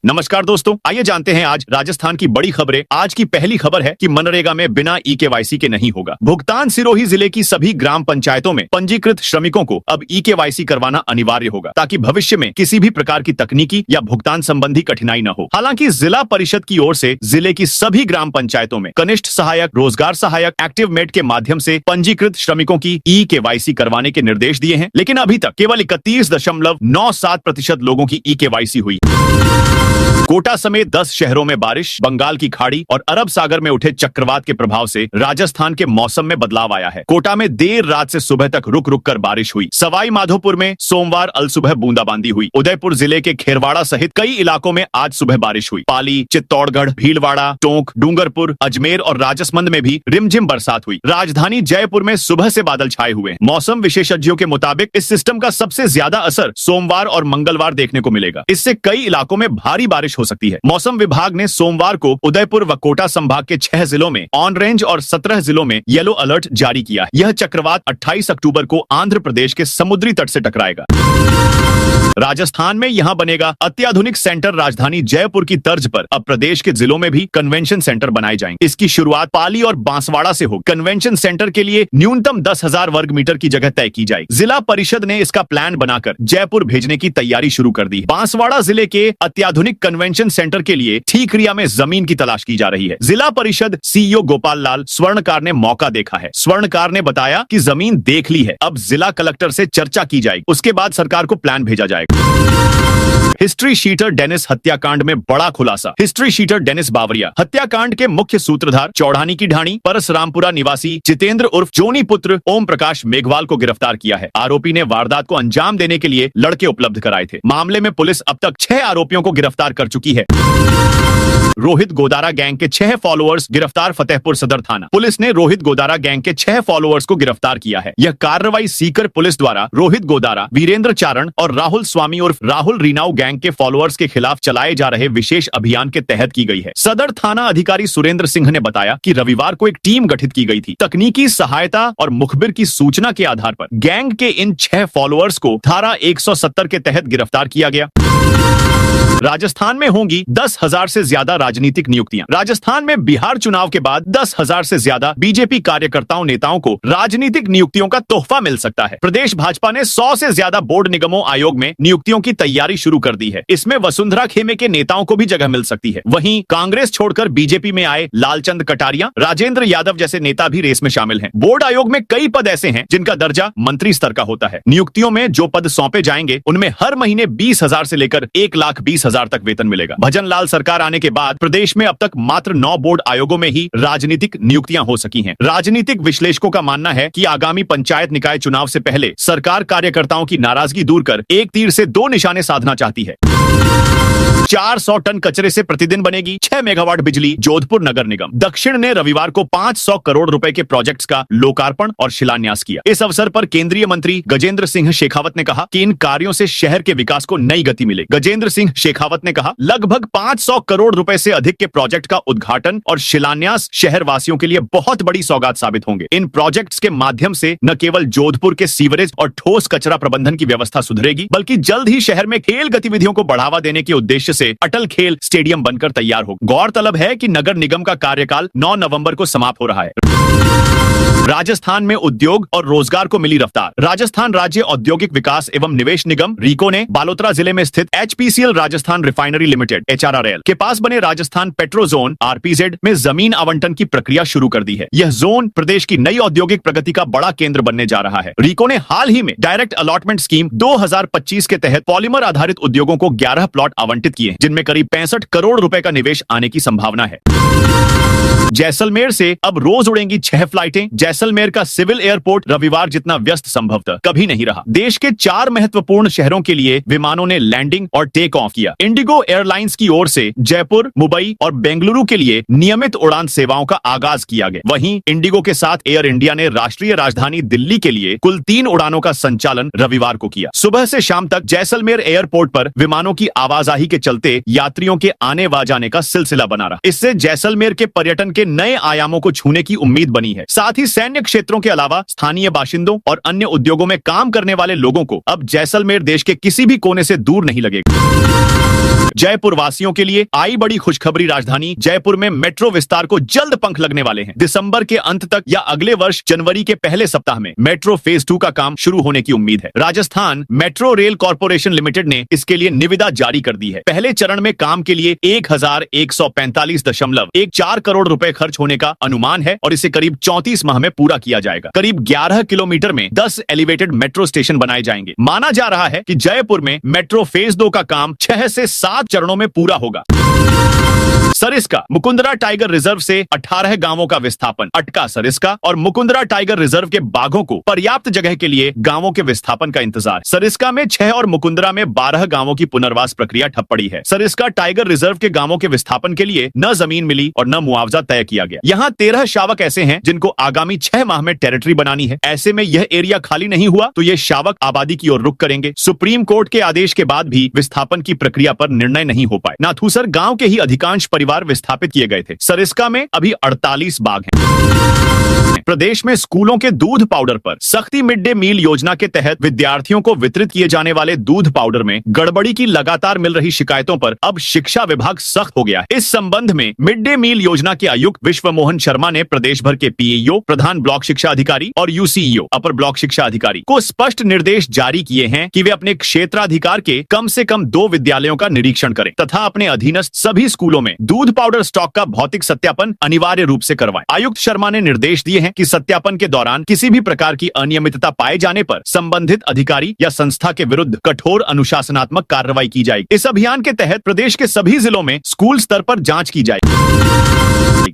नमस्कार दोस्तों, आइए जानते हैं आज राजस्थान की बड़ी खबरें। आज की पहली खबर है कि मनरेगा में बिना ई-केवाईसी के नहीं होगा भुगतान। सिरोही जिले की सभी ग्राम पंचायतों में पंजीकृत श्रमिकों को अब ई-केवाईसी करवाना अनिवार्य होगा ताकि भविष्य में किसी भी प्रकार की तकनीकी या भुगतान संबंधी कठिनाई न हो। हालांकि जिला परिषद की ओर से जिले की सभी ग्राम पंचायतों में कनिष्ठ सहायक, रोजगार सहायक, एक्टिव मेट के माध्यम से पंजीकृत श्रमिकों की ई-केवाईसी करवाने के निर्देश दिए हैं, लेकिन अभी तक केवल 31.97% लोगों की ई-केवाईसी हुई। कोटा समेत 10 शहरों में बारिश, बंगाल की खाड़ी और अरब सागर में उठे चक्रवात के प्रभाव से राजस्थान के मौसम में बदलाव आया है। कोटा में देर रात से सुबह तक रुक रुक कर बारिश हुई। सवाई माधोपुर में सोमवार अलसुबह बूंदाबांदी हुई। उदयपुर जिले के खेरवाड़ा सहित कई इलाकों में आज सुबह बारिश हुई। पाली, चित्तौड़गढ़, भीलवाड़ा, टोंक, डूंगरपुर, अजमेर और राजसमंद में भी रिमझिम बरसात हुई। राजधानी जयपुर में सुबह से बादल छाए हुए हैं। मौसम विशेषज्ञों के मुताबिक इस सिस्टम का सबसे ज्यादा असर सोमवार और मंगलवार देखने को मिलेगा। इससे कई इलाकों में भारी बारिश हो सकती है। मौसम विभाग ने सोमवार को उदयपुर व कोटा संभाग के 6 जिलों में ऑन रेंज और 17 जिलों में येलो अलर्ट जारी किया है। यह चक्रवात 28 अक्टूबर को आंध्र प्रदेश के समुद्री तट से टकराएगा। राजस्थान में यहां बनेगा अत्याधुनिक सेंटर। राजधानी जयपुर की तर्ज पर अब प्रदेश के जिलों में भी कन्वेंशन सेंटर बनाए जाएंगे। इसकी शुरुआत पाली और बांसवाड़ा से होगी। कन्वेंशन सेंटर के लिए न्यूनतम 10,000 वर्ग मीटर की जगह तय की जाएगी। जिला परिषद ने इसका प्लान बनाकर जयपुर भेजने की तैयारी शुरू कर दी है। बांसवाड़ा जिले के अत्याधुनिक कन्वेंशन सेंटर के लिए ठीकरिया में जमीन की तलाश की जा रही है। जिला परिषद सीईओ गोपाल लाल स्वर्णकार ने मौका देखा है। स्वर्णकार ने बताया कि जमीन देख ली है, अब जिला कलेक्टर से चर्चा की जाएगी, उसके बाद सरकार को प्लान भेजा जाएगा। हिस्ट्री शीटर डेनिस हत्याकांड में बड़ा खुलासा। हिस्ट्री शीटर डेनिस बावरिया हत्याकांड के मुख्य सूत्रधार चौड़ानी की ढाणी परसरामपुरा निवासी जितेंद्र उर्फ जोनी पुत्र ओम प्रकाश मेघवाल को गिरफ्तार किया है। आरोपी ने वारदात को अंजाम देने के लिए लड़के उपलब्ध कराए थे। मामले में पुलिस अब तक 6 आरोपियों को गिरफ्तार कर चुकी है। रोहित गोदारा गैंग के 6 फॉलोअर्स गिरफ्तार। फतेहपुर सदर थाना पुलिस ने रोहित गोदारा गैंग के 6 फॉलोअर्स को गिरफ्तार किया है। यह कार्रवाई सीकर पुलिस द्वारा रोहित गोदारा, वीरेंद्र चारण और राहुल स्वामी उर्फ राहुल रीनाऊ गैंग के फॉलोअर्स के खिलाफ चलाए जा रहे विशेष अभियान के तहत की गई है। सदर थाना अधिकारी सुरेंद्र सिंह ने बताया कि रविवार को एक टीम गठित की गई थी। तकनीकी सहायता और मुखबिर की सूचना के आधार पर गैंग के इन 6 फॉलोअर्स को धारा 170 के तहत गिरफ्तार किया गया। राजस्थान में होंगी 10,000 से ज्यादा राजनीतिक नियुक्तियां। राजस्थान में बिहार चुनाव के बाद 10,000 से ज्यादा बीजेपी कार्यकर्ताओं नेताओं को राजनीतिक नियुक्तियों का तोहफा मिल सकता है। प्रदेश भाजपा ने 100 से ज्यादा बोर्ड निगमों आयोग में नियुक्तियों की तैयारी शुरू कर दी है। इसमें वसुंधरा खेमे के नेताओं को भी जगह मिल सकती है। वहीं कांग्रेस छोड़कर बीजेपी में आए लालचंद कटारिया, राजेंद्र यादव जैसे नेता भी रेस में शामिल हैं। बोर्ड आयोग में कई पद ऐसे हैं जिनका दर्जा मंत्री स्तर का होता है। नियुक्तियों में जो पद सौंपे जाएंगे उनमें हर महीने 20,000 से लेकर 1,20,000 तक वेतन मिलेगा। भजन लाल सरकार आने के बाद प्रदेश में अब तक मात्र 9 बोर्ड आयोगों में ही राजनीतिक नियुक्तियां हो सकी हैं। राजनीतिक विश्लेषकों का मानना है कि आगामी पंचायत निकाय चुनाव से पहले सरकार कार्यकर्ताओं की नाराजगी दूर कर एक तीर से 2 निशाने साधना चाहती है। 400 टन कचरे से प्रतिदिन बनेगी 6 मेगावाट बिजली। जोधपुर नगर निगम दक्षिण ने रविवार को 500 करोड़ रुपए के प्रोजेक्ट्स का लोकार्पण और शिलान्यास किया। इस अवसर पर केंद्रीय मंत्री गजेंद्र सिंह शेखावत ने कहा कि इन कार्यों से शहर के विकास को नई गति मिलेगी। गजेंद्र सिंह शेखावत ने कहा, लगभग 500 करोड़ रुपए से अधिक के प्रोजेक्ट का उद्घाटन और शिलान्यास शहर वासियों के लिए बहुत बड़ी सौगात साबित होंगे। इन प्रोजेक्ट्स के माध्यम से न केवल जोधपुर के सीवरेज और ठोस कचरा प्रबंधन की व्यवस्था सुधरेगी, बल्कि जल्द ही शहर में खेल गतिविधियों को बढ़ावा देने के उद्देश्य से अटल खेल स्टेडियम बनकर तैयार हो। गौरतलब है कि नगर निगम का कार्यकाल 9 नवंबर को समाप्त हो रहा है। राजस्थान में उद्योग और रोजगार को मिली रफ्तार। राजस्थान राज्य औद्योगिक विकास एवं निवेश निगम रीको ने बालोतरा जिले में स्थित HPCL Rajasthan refinery limited HRRL के पास बने राजस्थान पेट्रो जोन RPZ में जमीन आवंटन की प्रक्रिया शुरू कर दी है। यह जोन प्रदेश की नई औद्योगिक प्रगति का बड़ा केंद्र बनने जा रहा है। रीको ने हाल ही में डायरेक्ट अलॉटमेंट स्कीम 2025 के तहत पॉलीमर आधारित उद्योगों को 11 प्लॉट आवंटित किए, जिनमें करीब 65 करोड़ रुपए का निवेश आने की संभावना है। जैसलमेर से अब रोज उड़ेंगी 6 फ्लाइटें। जैसलमेर का सिविल एयरपोर्ट रविवार जितना व्यस्त संभवतः कभी नहीं रहा। देश के 4 महत्वपूर्ण शहरों के लिए विमानों ने लैंडिंग और टेक ऑफ किया। इंडिगो एयरलाइंस की ओर से जयपुर, मुंबई और बेंगलुरु के लिए नियमित उड़ान सेवाओं का आगाज किया गया। वहीं इंडिगो के साथ एयर इंडिया ने राष्ट्रीय राजधानी दिल्ली के लिए कुल 3 उड़ानों का संचालन रविवार को किया। सुबह से शाम तक जैसलमेर एयरपोर्ट पर विमानों की आवाजाही के चलते यात्रियों के आने व जाने का सिलसिला बना रहा। इससे जैसलमेर के पर्यटन के नए आयामों को छूने की उम्मीद बनी है। साथ ही सैन्य क्षेत्रों के अलावा स्थानीय बाशिंदों और अन्य उद्योगों में काम करने वाले लोगों को अब जैसलमेर देश के किसी भी कोने से दूर नहीं लगेगा। जयपुर वासियों के लिए आई बड़ी खुशखबरी। राजधानी जयपुर में मेट्रो विस्तार को जल्द पंख लगने वाले हैं। दिसंबर के अंत तक या अगले वर्ष जनवरी के पहले सप्ताह में मेट्रो फेज 2 का काम शुरू होने की उम्मीद है। Rajasthan metro rail corporation limited ने इसके लिए निविदा जारी कर दी है। पहले चरण में काम के लिए 1145.14 करोड़ रुपए खर्च होने का अनुमान है और इसे करीब 34 माह में पूरा किया जाएगा। करीब 11 किलोमीटर में 10 एलिवेटेड मेट्रो स्टेशन बनाए जाएंगे। माना जा रहा है कि जयपुर में मेट्रो फेज 2 का काम 6 से 7 चरणों में पूरा होगा। सरिस्का मुकुंदरा टाइगर रिजर्व से 18 गांवों का विस्थापन। अटका सरिस्का और मुकुंदरा टाइगर रिजर्व के बाघों को पर्याप्त जगह के लिए गांवों के विस्थापन का इंतजार। सरिस्का में 6 और मुकुंदरा में 12 गांवों की पुनर्वास प्रक्रिया ठप पड़ी है। सरिस्का टाइगर रिजर्व के गांवों के विस्थापन के लिए न जमीन मिली और न मुआवजा तय किया गया। यहाँ 13 शावक ऐसे हैं जिनको आगामी 6 माह में टेरिटरी बनानी है। ऐसे में यह एरिया खाली नहीं हुआ तो ये शावक आबादी की ओर रुख करेंगे। सुप्रीम कोर्ट के आदेश के बाद भी विस्थापन की प्रक्रिया पर निर्णय नहीं हो पाए। नाथूसर गांव के ही अधिकांश परिवार विस्थापित किए गए थे। सरिस्का में अभी 48 बाघ हैं। प्रदेश में स्कूलों के दूध पाउडर पर सख्ती। मिड डे मील योजना के तहत विद्यार्थियों को वितरित किए जाने वाले दूध पाउडर में गड़बड़ी की लगातार मिल रही शिकायतों पर अब शिक्षा विभाग सख्त हो गया है। इस संबंध में मिड डे मील योजना के आयुक्त विश्व मोहन शर्मा ने प्रदेश भर के पीईओ, प्रधान ब्लॉक शिक्षा अधिकारी और यूसीईओ, अपर ब्लॉक शिक्षा अधिकारी को स्पष्ट निर्देश जारी किए हैं कि वे अपने क्षेत्राधिकार के कम से कम 2 विद्यालयों का निरीक्षण करें तथा अपने अधीनस्थ सभी स्कूलों में दूध पाउडर स्टॉक का भौतिक सत्यापन अनिवार्य रूप से करवाएं। आयुक्त शर्मा ने निर्देश दिए हैं कि सत्यापन के दौरान किसी भी प्रकार की अनियमितता पाए जाने पर संबंधित अधिकारी या संस्था के विरुद्ध कठोर अनुशासनात्मक कार्रवाई की जाएगी। इस अभियान के तहत प्रदेश के सभी जिलों में स्कूल स्तर पर जांच की जाएगी।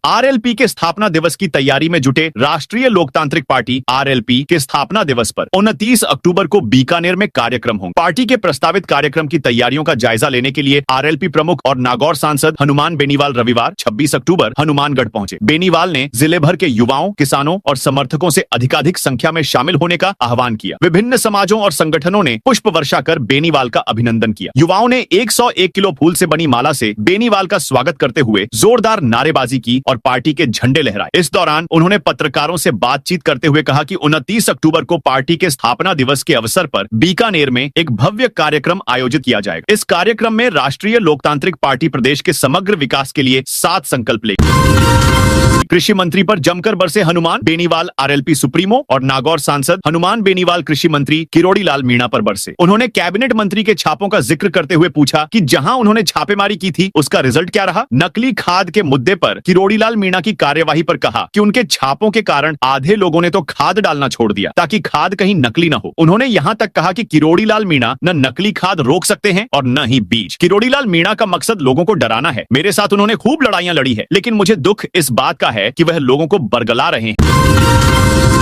आरएलपी के स्थापना दिवस की तैयारी में जुटे राष्ट्रीय लोकतांत्रिक पार्टी आरएलपी के स्थापना दिवस पर 29 अक्टूबर को बीकानेर में कार्यक्रम होंगे। पार्टी के प्रस्तावित कार्यक्रम की तैयारियों का जायजा लेने के लिए आरएलपी प्रमुख और नागौर सांसद हनुमान बेनीवाल रविवार 26 अक्टूबर हनुमानगढ़ पहुंचे। बेनीवाल ने जिले भर के युवाओं, किसानों और समर्थकों से अधिकाधिक संख्या में शामिल होने का आह्वान किया। विभिन्न समाजों और संगठनों ने पुष्प वर्षा कर बेनीवाल का अभिनंदन किया। युवाओं ने 101 किलो फूल से बनी माला से बेनीवाल का स्वागत करते हुए जोरदार नारेबाजी की और पार्टी के झंडे लहराए। इस दौरान उन्होंने पत्रकारों से बातचीत करते हुए कहा कि 29 अक्टूबर को पार्टी के स्थापना दिवस के अवसर पर बीकानेर में एक भव्य कार्यक्रम आयोजित किया जाएगा। इस कार्यक्रम में राष्ट्रीय लोकतांत्रिक पार्टी प्रदेश के समग्र विकास के लिए 7 संकल्प लेगी। कृषि मंत्री पर जमकर बरसे हनुमान बेनीवाल। आरएलपी सुप्रीमो और नागौर सांसद हनुमान बेनीवाल कृषि मंत्री किरोड़ी लाल मीणा पर बरसे। उन्होंने कैबिनेट मंत्री के छापों का जिक्र करते हुए पूछा कि जहां उन्होंने छापेमारी की थी उसका रिजल्ट क्या रहा। नकली खाद के मुद्दे पर किरोड़ी लाल मीणा की कार्यवाही पर कहा कि उनके छापों के कारण आधे लोगों ने तो खाद डालना छोड़ दिया ताकि खाद कहीं नकली न हो। उन्होंने यहां तक कहा कि किरोड़ी लाल मीणा न नकली खाद रोक सकते हैं और न ही बीज। किरोड़ी लाल मीणा का मकसद लोगों को डराना है। मेरे साथ उन्होंने खूब लड़ाइयां लड़ी है, लेकिन मुझे दुख इस बात का है कि वह लोगों को बरगला रहे हैं।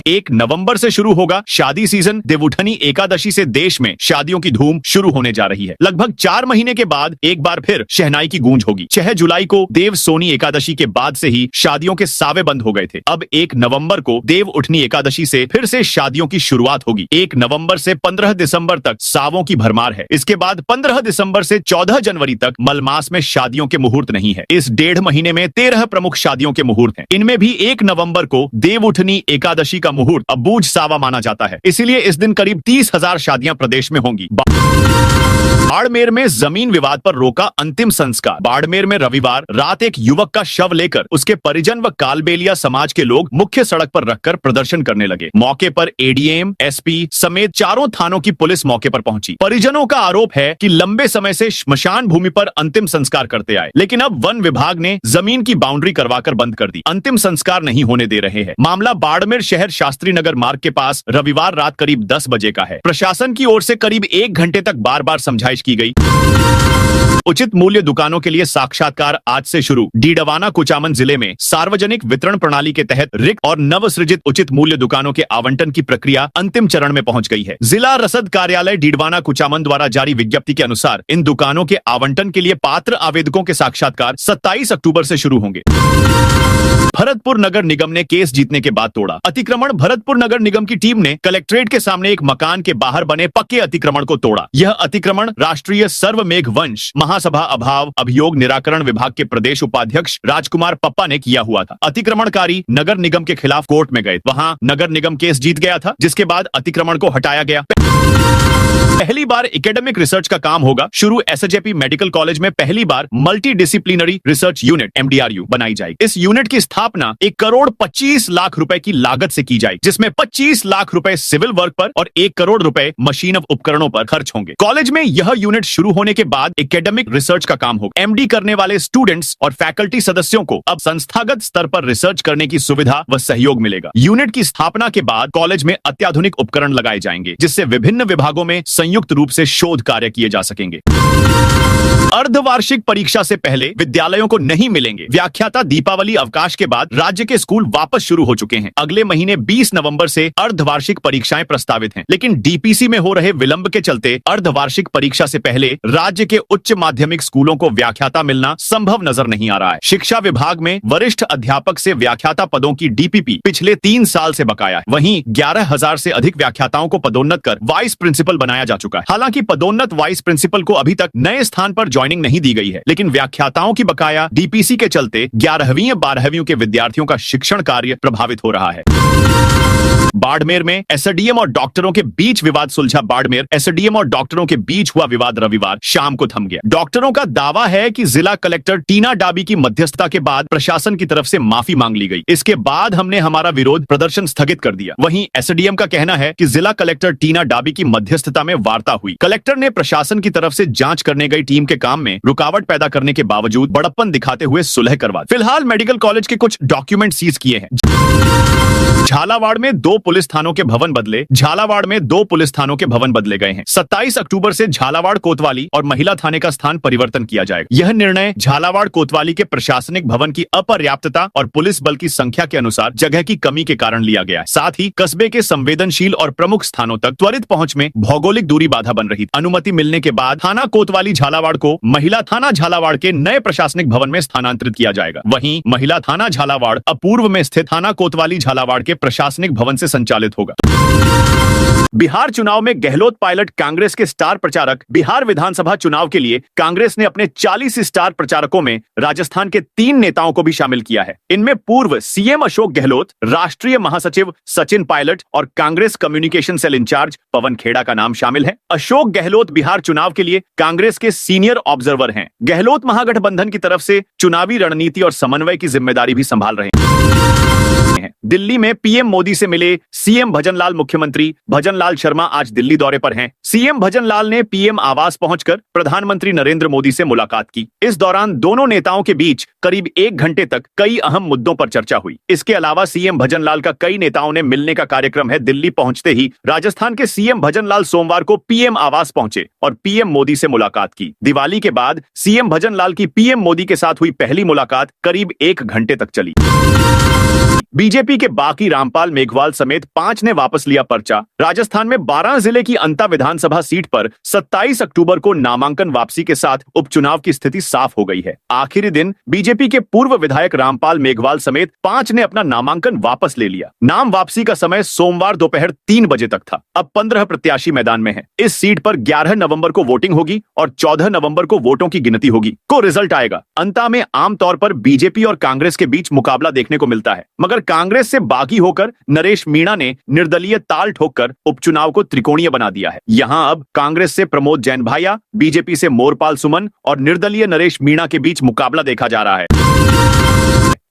1 नवंबर से शुरू होगा शादी सीजन। देवउठनी एकादशी से देश में शादियों की धूम शुरू होने जा रही है। लगभग 4 महीने के बाद एक बार फिर शहनाई की गूंज होगी। 6 जुलाई को देव सोनी एकादशी के बाद से ही शादियों के सावे बंद हो गए थे। अब 1 नवंबर को देव उठनी एकादशी से फिर से शादियों की शुरुआत होगी। 1 नवंबर से 15 दिसंबर तक सावों की भरमार है। इसके बाद 15 दिसंबर से 14 जनवरी तक मलमास में शादियों के मुहूर्त नहीं है। इस 1.5 महीने में 13 प्रमुख शादियों के मुहूर्त हैं। इनमें भी 1 नवंबर को देव उठनी एकादशी का मुहूर्त अबूझ सावा माना जाता है। इसीलिए इस दिन करीब 30,000 शादियां प्रदेश में होंगी। बाड़मेर में जमीन विवाद पर रोका अंतिम संस्कार। बाड़मेर में रविवार रात एक युवक का शव लेकर उसके परिजन व कालबेलिया समाज के लोग मुख्य सड़क पर रखकर प्रदर्शन करने लगे। मौके पर एडीएम, एसपी समेत 4 थानों की पुलिस मौके पर पहुंची। परिजनों का आरोप है कि लंबे समय से श्मशान भूमि पर अंतिम संस्कार करते आए, लेकिन अब वन विभाग ने जमीन की बाउंड्री करवाकर बंद कर दी। अंतिम संस्कार नहीं होने दे रहे हैं। मामला बाड़मेर शहर शास्त्री नगर मार्ग के पास रविवार रात करीब 10 बजे का है। प्रशासन की ओर से करीब 1 घंटे तक बार बार समझाइश की गई। उचित मूल्य दुकानों के लिए साक्षात्कार आज से शुरू। डीडवाना कुचामन जिले में सार्वजनिक वितरण प्रणाली के तहत रिक्त और नवसृजित उचित मूल्य दुकानों के आवंटन की प्रक्रिया अंतिम चरण में पहुंच गई है। जिला रसद कार्यालय डीडवाना कुचामन द्वारा जारी विज्ञप्ति के अनुसार इन दुकानों के आवंटन के लिए पात्र आवेदकों के साक्षात्कार 27 अक्टूबर से शुरू होंगे। भरतपुर नगर निगम ने केस जीतने के बाद तोड़ा अतिक्रमण। भरतपुर नगर निगम की टीम ने कलेक्ट्रेट के सामने एक मकान के बाहर बने पक्के अतिक्रमण को तोड़ा। यह अतिक्रमण राष्ट्रीय सर्वमेघ वंश महासभा अभाव अभियोग निराकरण विभाग के प्रदेश उपाध्यक्ष राजकुमार पप्पा ने किया हुआ था। अतिक्रमणकारी नगर निगम के खिलाफ कोर्ट में गए। वहां नगर निगम केस जीत गया था, जिसके बाद अतिक्रमण को हटाया गया। पहली बार एकेडमिक रिसर्च का काम होगा। शुरू एसजेपी मेडिकल कॉलेज में पहली बार multi disciplinary research unit MDRU बनाई जाएगी। इस यूनिट की स्थापना 1,25,00,000 रुपए की लागत से की जाएगी, जिसमें 25 लाख रुपए सिविल वर्क पर और 1 करोड़ रुपए मशीन ऑफ उपकरणों पर खर्च होंगे। कॉलेज में यह यूनिट शुरू होने के बाद एकेडमिक रिसर्च का काम होगा। MD करने वाले स्टूडेंट्स और फैकल्टी सदस्यों को अब संस्थागत स्तर पर रिसर्च करने की सुविधा व सहयोग मिलेगा। यूनिट की स्थापना के बाद कॉलेज में अत्याधुनिक उपकरण लगाए जाएंगे, जिससे विभिन्न विभागों में संयुक्त रूप से शोध कार्य किए जा सकेंगे। अर्धवार्षिक परीक्षा से पहले विद्यालयों को नहीं मिलेंगे व्याख्याता। दीपावली अवकाश के बाद राज्य के स्कूल वापस शुरू हो चुके हैं। अगले महीने 20 नवंबर से अर्धवार्षिक परीक्षाएं प्रस्तावित हैं, लेकिन DPC में हो रहे विलंब के चलते अर्धवार्षिक परीक्षा से पहले राज्य के उच्च माध्यमिक स्कूलों को व्याख्याता मिलना संभव नजर नहीं आ रहा है। शिक्षा विभाग में वरिष्ठ अध्यापक से व्याख्याता पदों की DPP पिछले 3 साल से बकाया है। वहीं 11,000 से अधिक व्याख्याताओं को पदोन्नत कर वाइस प्रिंसिपल बनाया जा चुका है। हालांकि पदोन्नत वाइस प्रिंसिपल को अभी तक नए स्थान पर ज्वाइनिंग नहीं दी गई है, लेकिन व्याख्याताओं की बकाया DPC के चलते 11वीं 12वीं के विद्यार्थियों का शिक्षण कार्य प्रभावित हो रहा है। बाड़मेर में SDM और डॉक्टरों के बीच विवाद सुलझा। बाड़मेर SDM और डॉक्टरों के बीच हुआ विवाद रविवार शाम को थम गया। डॉक्टरों का दावा है कि जिला कलेक्टर टीना डाबी की मध्यस्थता के बाद प्रशासन की तरफ से माफी मांग ली गई। इसके बाद हमने हमारा विरोध प्रदर्शन स्थगित कर दिया। वहीं SDM का कहना है कि जिला कलेक्टर टीना डाबी की मध्यस्थता में वार्ता हुई। कलेक्टर ने प्रशासन की तरफ से जांच करने गई टीम के काम में रुकावट पैदा करने के बावजूद बड़प्पन दिखाते हुए सुलह करवा दी। फिलहाल मेडिकल कॉलेज के कुछ डॉक्यूमेंट सीज किए हैं। झालावाड़ में 2 पुलिस थानों के भवन बदले। झालावाड़ में 2 पुलिस थानों के भवन बदले गए हैं। 27 अक्टूबर से झालावाड़ कोतवाली और महिला थाने का स्थान परिवर्तन किया जाएगा। यह निर्णय झालावाड़ कोतवाली के प्रशासनिक भवन की अपर्याप्तता और पुलिस बल की संख्या के अनुसार जगह की कमी के कारण लिया गया है। साथ ही कस्बे के संवेदनशील और प्रमुख स्थानों तक त्वरित पहुंच में भौगोलिक दूरी बाधा बन रही। अनुमति मिलने के बाद थाना कोतवाली झालावाड़ को महिला थाना झालावाड़ के नए प्रशासनिक भवन में स्थानांतरित किया जाएगा। वहीं महिला थाना झालावाड़ अपूर्व में स्थित थाना कोतवाली झालावाड़ के प्रशासनिक भवन से संचालित होगा। बिहार चुनाव में गहलोत पायलट कांग्रेस के स्टार प्रचारक। बिहार विधानसभा चुनाव के लिए कांग्रेस ने अपने 40 स्टार प्रचारकों में राजस्थान के 3 नेताओं को भी शामिल किया है। इनमें पूर्व CM अशोक गहलोत, राष्ट्रीय महासचिव सचिन पायलट और Congress communication cell in charge Pawan Khera का नाम शामिल है। अशोक गहलोत बिहार चुनाव के लिए कांग्रेस के सीनियर ऑब्जर्वर हैं। गहलोत महागठबंधन की तरफ से चुनावी रणनीति और समन्वय की जिम्मेदारी भी संभाल रहे हैं। दिल्ली में PM मोदी से मिले CM भजनलाल। मुख्यमंत्री भजनलाल शर्मा आज दिल्ली दौरे पर हैं। CM भजनलाल ने PM आवास पहुंचकर प्रधानमंत्री नरेंद्र मोदी से मुलाकात की। इस दौरान दोनों नेताओं के बीच करीब 1 घंटे तक कई अहम मुद्दों पर चर्चा हुई। इसके अलावा CM भजनलाल का कई नेताओं ने मिलने का कार्यक्रम है। दिल्ली पहुंचते ही राजस्थान के CM भजनलाल सोमवार को PM आवास पहुंचे और PM मोदी से मुलाकात की। दिवाली के बाद CM भजनलाल की PM मोदी के साथ हुई पहली मुलाकात करीब 1 घंटे तक चली। बीजेपी के बाकी रामपाल मेघवाल समेत 5 ने वापस लिया पर्चा। राजस्थान में 12 जिले की अंता विधानसभा सीट पर 27 अक्टूबर को नामांकन वापसी के साथ उपचुनाव की स्थिति साफ हो गई है। आखिरी दिन बीजेपी के पूर्व विधायक रामपाल मेघवाल समेत 5 ने अपना नामांकन वापस ले लिया। नाम वापसी का समय सोमवार दोपहर 3 बजे तक था। अब 15 प्रत्याशी मैदान में हैं। इस सीट पर 11 नवंबर को वोटिंग होगी और 14 नवंबर को वोटों की गिनती होगी। रिजल्ट आएगा। अंता में आमतौर पर बीजेपी और कांग्रेस के बीच मुकाबला देखने को मिलता है, मगर कांग्रेस से बागी होकर नरेश मीणा ने निर्दलीय ताल ठोककर उपचुनाव को त्रिकोणीय बना दिया है। यहां अब कांग्रेस से प्रमोद जैन भाया, बीजेपी से मोरपाल सुमन और निर्दलीय नरेश मीणा के बीच मुकाबला देखा जा रहा है।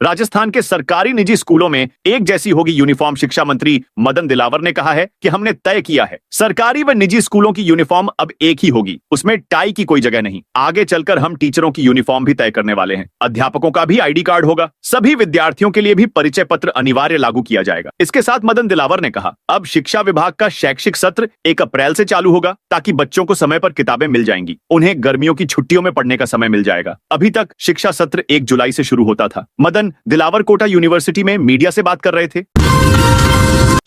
राजस्थान के सरकारी निजी स्कूलों में एक जैसी होगी यूनिफॉर्म। शिक्षा मंत्री मदन दिलावर ने कहा है कि हमने तय किया है, सरकारी व निजी स्कूलों की यूनिफॉर्म अब एक ही होगी, उसमें टाई की कोई जगह नहीं। आगे चलकर हम टीचरों की यूनिफॉर्म भी तय करने वाले हैं। अध्यापकों का भी ID कार्ड होगा। सभी विद्यार्थियों के लिए भी परिचय पत्र अनिवार्य लागू किया जाएगा। इसके साथ मदन दिलावर ने कहा, अब शिक्षा विभाग का शैक्षिक सत्र 1 अप्रैल से चालू होगा, ताकि बच्चों को समय पर किताबें मिल जाएंगी। उन्हें गर्मियों की छुट्टियों में पढ़ने का समय मिल जाएगा। अभी तक शिक्षा सत्र 1 जुलाई से शुरू होता था। मदन दिलावर कोटा यूनिवर्सिटी में मीडिया से बात कर रहे थे।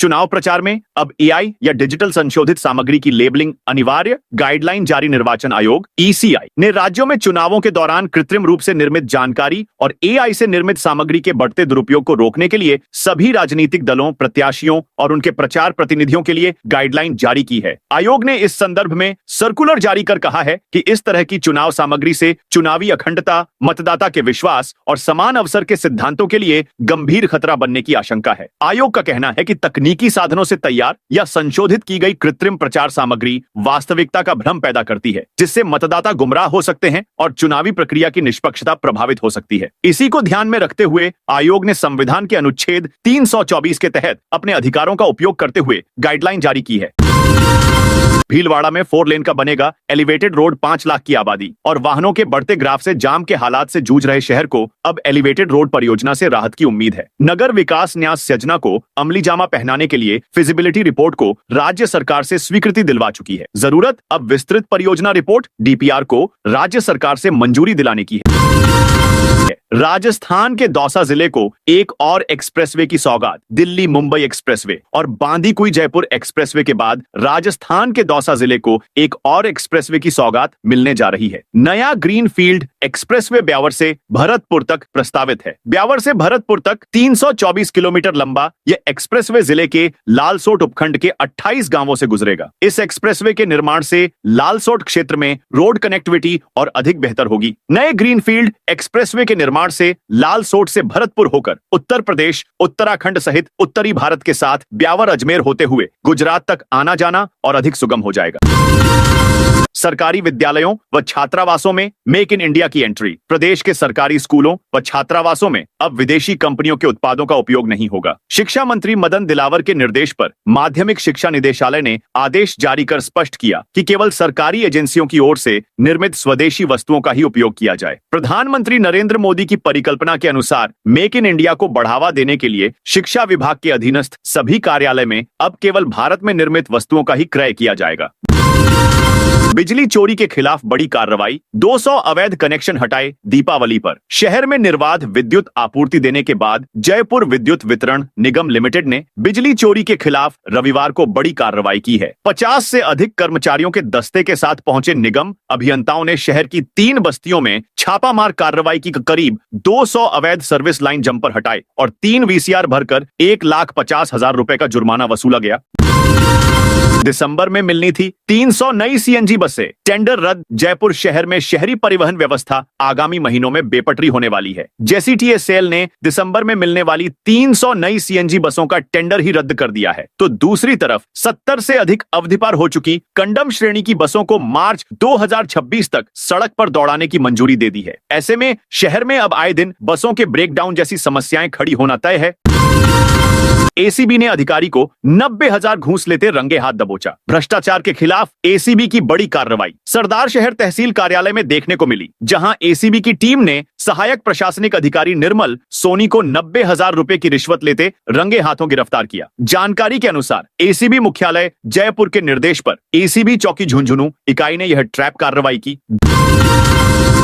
चुनाव प्रचार में अब AI या डिजिटल संशोधित सामग्री की लेबलिंग अनिवार्य। गाइडलाइन जारी निर्वाचन आयोग ECI ने राज्यों में चुनावों के दौरान कृत्रिम रूप से निर्मित जानकारी और AI से निर्मित सामग्री के बढ़ते दुरुपयोग को रोकने के लिए सभी राजनीतिक दलों, प्रत्याशियों और उनके प्रचार प्रतिनिधियों के लिए गाइडलाइन जारी की है। आयोग ने इस संदर्भ में सर्कुलर जारी कर कहा है कि इस तरह की चुनाव सामग्री से चुनावी अखंडता, मतदाता के विश्वास और समान अवसर के सिद्धांतों के लिए गंभीर खतरा बनने की आशंका है। आयोग का कहना है कि तकनीक तकनीकी साधनों से तैयार या संशोधित की गई कृत्रिम प्रचार सामग्री वास्तविकता का भ्रम पैदा करती है, जिससे मतदाता गुमराह हो सकते हैं और चुनावी प्रक्रिया की निष्पक्षता प्रभावित हो सकती है। इसी को ध्यान में रखते हुए आयोग ने संविधान के अनुच्छेद 324 के तहत अपने अधिकारों का उपयोग करते हुए गाइडलाइन जारी की है। भीलवाड़ा में 4 लेन का बनेगा एलिवेटेड रोड। 5 लाख की आबादी और वाहनों के बढ़ते ग्राफ से जाम के हालात से जूझ रहे शहर को अब एलिवेटेड रोड परियोजना से राहत की उम्मीद है। नगर विकास न्यास योजना को अमली जामा पहनाने के लिए फिजिबिलिटी रिपोर्ट को राज्य सरकार से स्वीकृति दिलवा चुकी है। जरूरत अब विस्तृत परियोजना रिपोर्ट DPR को राज्य सरकार से मंजूरी दिलाने की है। राजस्थान के दौसा जिले को एक और एक्सप्रेसवे की सौगात। दिल्ली मुंबई एक्सप्रेसवे और बांदीकुई जयपुर एक्सप्रेसवे के बाद राजस्थान के दौसा जिले को एक और एक्सप्रेसवे की सौगात मिलने जा रही है। नया ग्रीनफील्ड एक्सप्रेसवे ब्यावर से भरतपुर तक प्रस्तावित है। ब्यावर से भरतपुर तक 324 किलोमीटर लंबा यह एक्सप्रेसवे जिले के लालसोट उपखंड के 28 गांवों से गुजरेगा। इस एक्सप्रेसवे के निर्माण से लालसोट क्षेत्र में रोड कनेक्टिविटी और अधिक बेहतर होगी। नए ग्रीनफील्ड एक्सप्रेसवे के निर्माण से लालसोट से भरतपुर होकर उत्तर प्रदेश, उत्तराखंड सहित उत्तरी भारत के साथ ब्यावर अजमेर होते हुए गुजरात तक आना जाना और अधिक सुगम हो जाएगा। सरकारी विद्यालयों व छात्रावासों में मेक इन इंडिया की एंट्री। प्रदेश के सरकारी स्कूलों व छात्रावासों में अब विदेशी कंपनियों के उत्पादों का उपयोग नहीं होगा। शिक्षा मंत्री मदन दिलावर के निर्देश पर माध्यमिक शिक्षा निदेशालय ने आदेश जारी कर स्पष्ट किया कि केवल सरकारी एजेंसियों की ओर से निर्मित स्वदेशी वस्तुओं का ही उपयोग किया जाए। प्रधानमंत्री नरेंद्र मोदी की परिकल्पना के अनुसार मेक इन इंडिया को बढ़ावा देने के लिए शिक्षा विभाग के अधीनस्थ सभी कार्यालय में अब केवल भारत में निर्मित वस्तुओं का ही क्रय किया जाएगा। बिजली चोरी के खिलाफ बड़ी कार्रवाई। 200 अवैध कनेक्शन हटाए दीपावली पर। शहर में निर्बाध विद्युत आपूर्ति देने के बाद जयपुर विद्युत वितरण निगम लिमिटेड ने बिजली चोरी के खिलाफ रविवार को बड़ी कार्रवाई की है। 50 से अधिक कर्मचारियों के दस्ते के साथ पहुंचे निगम अभियंताओं ने शहर की 3 बस्तियों में छापामार कार्रवाई की। करीब 200 अवैध सर्विस लाइन जंपर हटाए और 3 VCR भरकर 1,50,000 रुपए का जुर्माना वसूला गया। दिसंबर में मिलनी थी 300 नई CNG बसें। टेंडर रद्द। जयपुर शहर में शहरी परिवहन व्यवस्था आगामी महीनों में बेपटरी होने वाली है। JCTSL ने दिसंबर में मिलने वाली 300 नई CNG बसों का टेंडर ही रद्द कर दिया है। तो दूसरी तरफ 70 से अधिक अवधि पार हो चुकी कंडम श्रेणी की बसों को मार्च 2026 तक सड़क पर दौड़ाने की मंजूरी दे दी है। ऐसे में शहर में अब आए दिन बसों के ब्रेकडाउन जैसी समस्याएं खड़ी होना तय है। ACB ने अधिकारी को 90,000 घूस लेते रंगे हाथ दबोचा। भ्रष्टाचार के खिलाफ ACB की बड़ी कार्रवाई सरदार शहर तहसील कार्यालय में देखने को मिली, जहां ACB की टीम ने सहायक प्रशासनिक अधिकारी निर्मल सोनी को 90,000 रुपए की रिश्वत लेते रंगे हाथों गिरफ्तार किया। जानकारी के अनुसार ACB मुख्यालय जयपुर के निर्देश पर ACB चौकी झुंझुनू इकाई ने यह ट्रैप कार्रवाई की।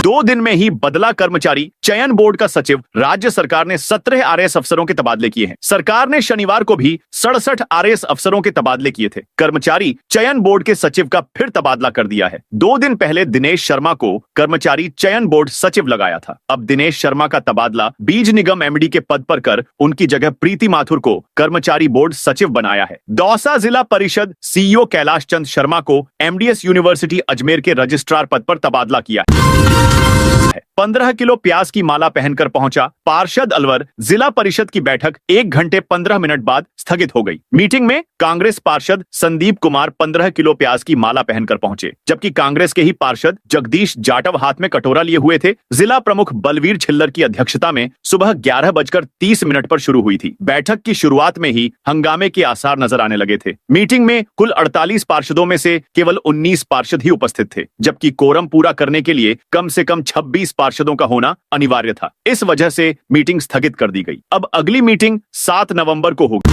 2 दिन में ही बदला कर्मचारी चयन बोर्ड का सचिव। राज्य सरकार ने 17 RAS अफसरों के तबादले किए हैं। सरकार ने शनिवार को भी 67 RAS अफसरों के तबादले किए थे। कर्मचारी चयन बोर्ड के सचिव का फिर तबादला कर दिया है। 2 दिन पहले दिनेश शर्मा को कर्मचारी चयन बोर्ड सचिव लगाया था। अब दिनेश शर्मा का तबादला बीज निगम MD के पद पर कर उनकी जगह प्रीति माथुर को कर्मचारी बोर्ड सचिव बनाया है। दौसा जिला परिषद CEO कैलाश चंद शर्मा को MDS यूनिवर्सिटी अजमेर के रजिस्ट्रार पद पर तबादला किया है। 15 किलो प्याज की माला पहनकर पहुंचा पार्षद अलवर। जिला परिषद की बैठक 1 घंटे 15 मिनट बाद स्थगित हो गई। मीटिंग में कांग्रेस पार्षद संदीप कुमार 15 किलो प्याज की माला पहनकर पहुंचे, जबकि कांग्रेस के ही पार्षद जगदीश जाटव हाथ में कटोरा लिए हुए थे। जिला प्रमुख बलवीर छिल्लर की अध्यक्षता में सुबह 11:30 पर शुरू हुई थी। बैठक की शुरुआत में ही हंगामे के आसार नजर आने लगे थे। मीटिंग में कुल 48 पार्षदों में से केवल 19 पार्षद ही उपस्थित थे, जबकि कोरम पूरा करने के लिए कम से कम 26 पार्षदों का होना अनिवार्य था। इस वजह से मीटिंग स्थगित कर दी गई। अब अगली मीटिंग 7 नवंबर को होगी।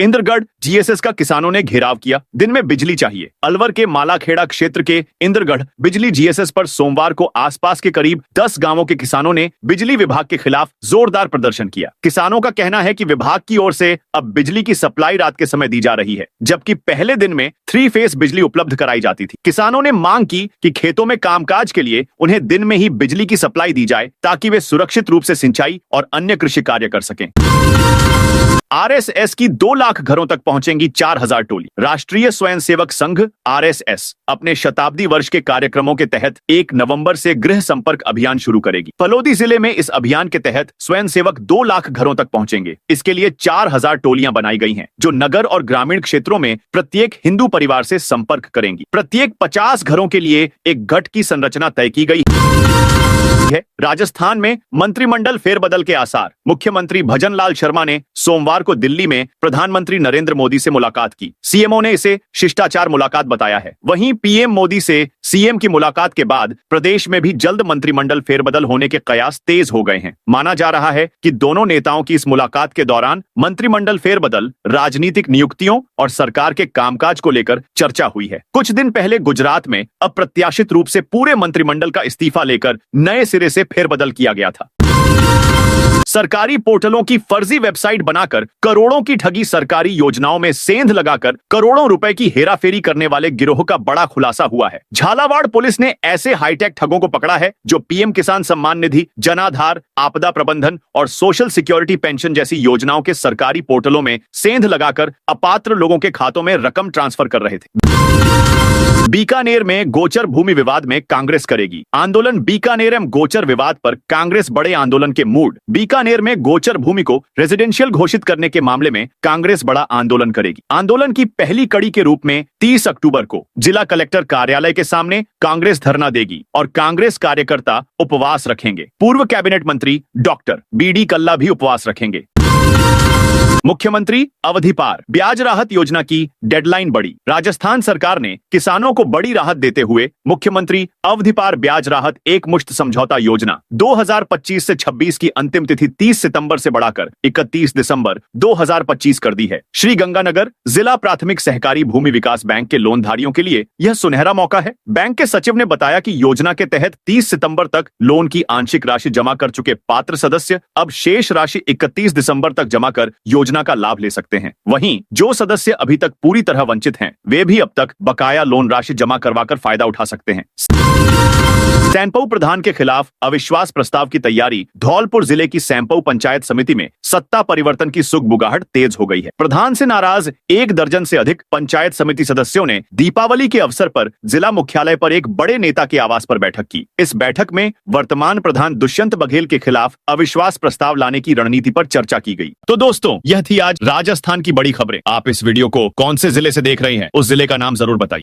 इंद्रगढ़ GSS का किसानों ने घेराव किया। दिन में बिजली चाहिए। अलवर के मालाखेड़ा क्षेत्र के इंद्रगढ़ बिजली GSS पर सोमवार को आसपास के करीब 10 गांवों के किसानों ने बिजली विभाग के खिलाफ जोरदार प्रदर्शन किया। किसानों का कहना है कि विभाग की ओर से अब बिजली की सप्लाई रात के समय दी जा रही है, जबकि पहले दिन में 3 फेज बिजली उपलब्ध कराई जाती थी। किसानों ने मांग की कि खेतों में कामकाज के लिए उन्हें दिन में ही बिजली की सप्लाई दी जाए, ताकि वे सुरक्षित रूप से सिंचाई और अन्य कृषि कार्य कर सकें। आरएसएस की 2 लाख घरों तक पहुंचेंगी 4000 टोली। राष्ट्रीय स्वयंसेवक संघ आरएसएस अपने शताब्दी वर्ष के कार्यक्रमों के तहत 1 नवंबर से गृह संपर्क अभियान शुरू करेगी। फलोदी जिले में इस अभियान के तहत स्वयंसेवक 2 लाख घरों तक पहुंचेंगे। इसके लिए 4000 टोलियां बनाई गई हैं, जो नगर और ग्रामीण क्षेत्रों में प्रत्येक हिंदू परिवार से संपर्क करेंगी। प्रत्येक 50 घरों के लिए एक गठ की संरचना तय की गई है। राजस्थान में मंत्रिमंडल फेरबदल के आसार। मुख्यमंत्री भजनलाल शर्मा ने सोमवार को दिल्ली में प्रधानमंत्री नरेंद्र मोदी से मुलाकात की। सीएमओ ने इसे शिष्टाचार मुलाकात बताया है। वहीं पीएम मोदी से सीएम की मुलाकात के बाद प्रदेश में भी जल्द मंत्रिमंडल फेरबदल होने के कयास तेज हो गए हैं। माना जा रहा है कि दोनों नेताओं की इस मुलाकात के दौरान मंत्रिमंडल फेरबदल, राजनीतिक नियुक्तियों और सरकार के कामकाज को लेकर चर्चा हुई है। कुछ दिन पहले गुजरात में अप्रत्याशित रूप से पूरे मंत्रिमंडल का इस्तीफा लेकर नए सिरे से फेरबदल किया गया था। सरकारी पोर्टलों की फर्जी वेबसाइट बनाकर करोड़ों की ठगी, सरकारी योजनाओं में सेंध लगाकर करोड़ों रुपए की हेराफेरी करने वाले गिरोह का बड़ा खुलासा हुआ है। झालावाड़ पुलिस ने ऐसे हाईटेक ठगों को पकड़ा है जो पीएम किसान सम्मान निधि, जनाधार, आपदा प्रबंधन और सोशल सिक्योरिटी पेंशन जैसी योजनाओं के सरकारी पोर्टलों में सेंध लगाकर अपात्र लोगों के खातों में रकम ट्रांसफर कर रहे थे। बीकानेर में गोचर भूमि विवाद में कांग्रेस करेगी आंदोलन। बीकानेर एवं गोचर विवाद पर कांग्रेस बड़े आंदोलन के मूड। बीकानेर में गोचर भूमि को रेजिडेंशियल घोषित करने के मामले में कांग्रेस बड़ा आंदोलन करेगी। आंदोलन की पहली कड़ी के रूप में 30 अक्टूबर को जिला कलेक्टर कार्यालय के सामने कांग्रेस धरना देगी और कांग्रेस कार्यकर्ता उपवास रखेंगे। पूर्व कैबिनेट मंत्री डॉक्टर बीडी कल्ला भी उपवास रखेंगे। मुख्यमंत्री अवधि पार ब्याज राहत योजना की डेडलाइन बढ़ी। राजस्थान सरकार ने किसानों को बड़ी राहत देते हुए मुख्यमंत्री अवधि पार ब्याज राहत एक मुश्त समझौता योजना 2025 से 26 की अंतिम तिथि 30 सितंबर से बढ़ाकर 31 दिसंबर 2025 कर दी है। श्री गंगानगर जिला प्राथमिक सहकारी भूमि विकास बैंक के लोनधारियों के लिए यह सुनहरा मौका है। बैंक के सचिव ने बताया कि योजना के तहत 30 सितंबर तक लोन की आंशिक राशि जमा कर चुके पात्र सदस्य अब शेष राशि 31 दिसंबर तक जमा कर योजना का लाभ ले सकते हैं। वहीं जो सदस्य अभी तक पूरी तरह वंचित हैं, वे भी अब तक बकाया लोन राशि जमा करवाकर फायदा उठा सकते हैं। सैंपऊ प्रधान के खिलाफ अविश्वास प्रस्ताव की तैयारी। धौलपुर जिले की सैंपऊ पंचायत समिति में सत्ता परिवर्तन की सुगबुगाहट तेज हो गई है। प्रधान से नाराज 1 दर्जन से अधिक पंचायत समिति सदस्यों ने दीपावली के अवसर पर जिला मुख्यालय पर एक बड़े नेता के आवास पर बैठक की। इस बैठक में वर्तमान प्रधान दुष्यंत बघेल के खिलाफ अविश्वास प्रस्ताव लाने की रणनीति पर चर्चा की गई। तो दोस्तों, यह थी आज राजस्थान की बड़ी खबरें। आप इस वीडियो को कौन से जिले से देख रहे हैं, उस जिले का नाम जरूर बताइए।